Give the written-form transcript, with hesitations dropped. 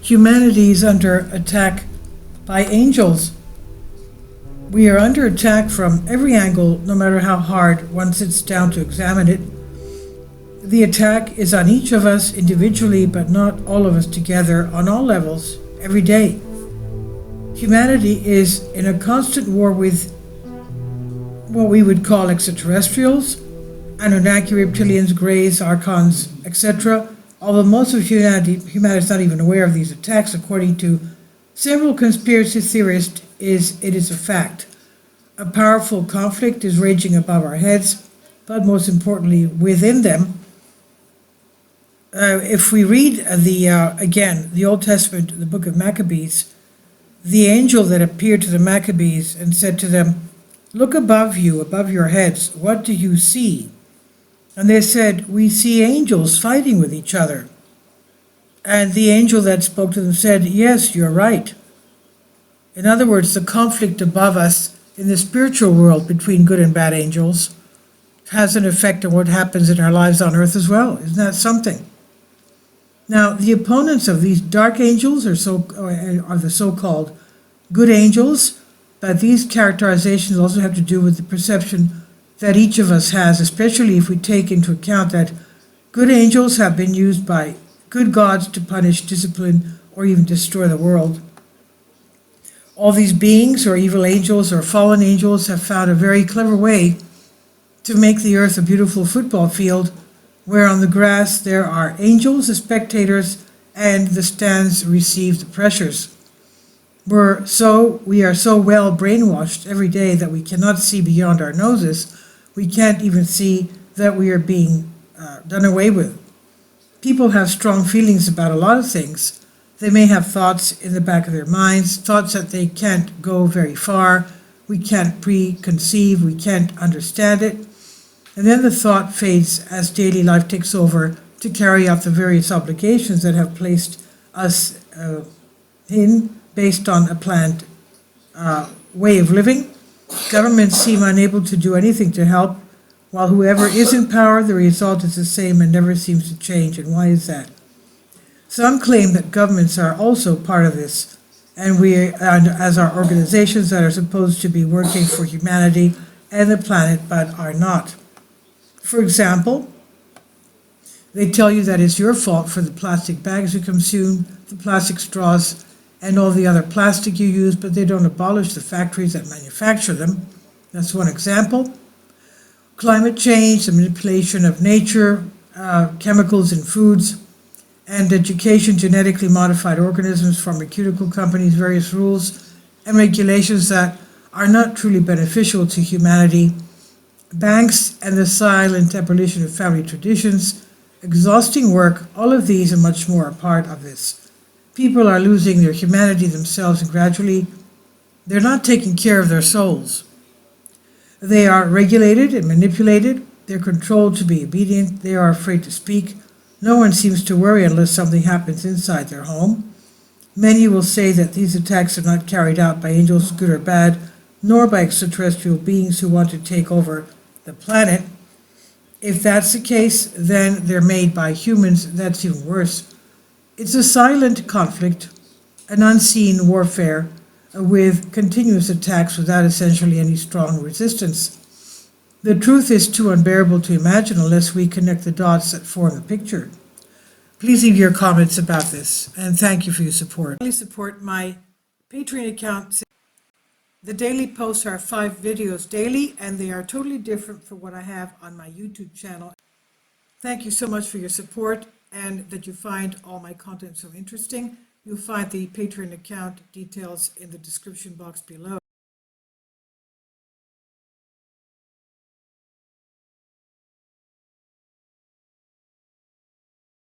humanity is under attack by angels. We are under attack from every angle, no matter how hard one sits down to examine it. The attack is on each of us individually, but not all of us together on all levels, every day. Humanity is in a constant war with what we would call extraterrestrials, Anunnaki, reptilians, greys, archons, etc. Although most of humanity is not even aware of these attacks, according to several conspiracy theorists, it is a fact. A powerful conflict is raging above our heads, but most importantly within them. If we read the Old Testament, the book of Maccabees, the angel that appeared to the Maccabees and said to them, "Look above you, above your heads, what do you see?" And they said, "We see angels fighting with each other." And the angel that spoke to them said, "Yes, you're right." In other words, the conflict above us in the spiritual world between good and bad angels has an effect on what happens in our lives on earth as well. Isn't that something? Now, the opponents of these dark angels are the so-called good angels, but these characterizations also have to do with the perception that each of us has, especially if we take into account that good angels have been used by good gods to punish, discipline, or even destroy the world. All these beings, or evil angels, or fallen angels, have found a very clever way to make the earth a beautiful football field, where on the grass there are angels, the spectators, and the stands receive the pressures. We are so well brainwashed every day that we cannot see beyond our noses. We can't even see that we are being done away with. People have strong feelings about a lot of things. They may have thoughts in the back of their minds, thoughts that they can't go very far. We can't preconceive, we can't understand it. And then the thought fades as daily life takes over to carry out the various obligations that have placed us in based on a planned way of living. Governments seem unable to do anything to help, while whoever is in power, the result is the same and never seems to change. And why is that? Some claim that governments are also part of this, and as our organizations that are supposed to be working for humanity and the planet, but are not. For example, they tell you that it's your fault for the plastic bags you consume, the plastic straws, and all the other plastic you use, but they don't abolish the factories that manufacture them. That's one example. Climate change, the manipulation of nature, chemicals in foods, and education, genetically modified organisms, pharmaceutical companies, various rules and regulations that are not truly beneficial to humanity, banks and the silent abolition of family traditions, exhausting work, all of these and much more are part of this. People are losing their humanity themselves, and gradually they're not taking care of their souls. They are regulated and manipulated, they're controlled to be obedient, they are afraid to speak. No one seems to worry unless something happens inside their home. Many will say that these attacks are not carried out by angels, good or bad, nor by extraterrestrial beings who want to take over the planet. If that's the case, then they're made by humans. That's even worse. It's a silent conflict, an unseen warfare with continuous attacks without essentially any strong resistance. The truth is too unbearable to imagine unless we connect the dots that form the picture. Please leave your comments about this, and thank you for your support. Please support my Patreon account. The daily posts are 5 videos daily, and they are totally different from what I have on my YouTube channel. Thank you so much for your support, and that you find all my content so interesting. You'll find the Patreon account details in the description box below.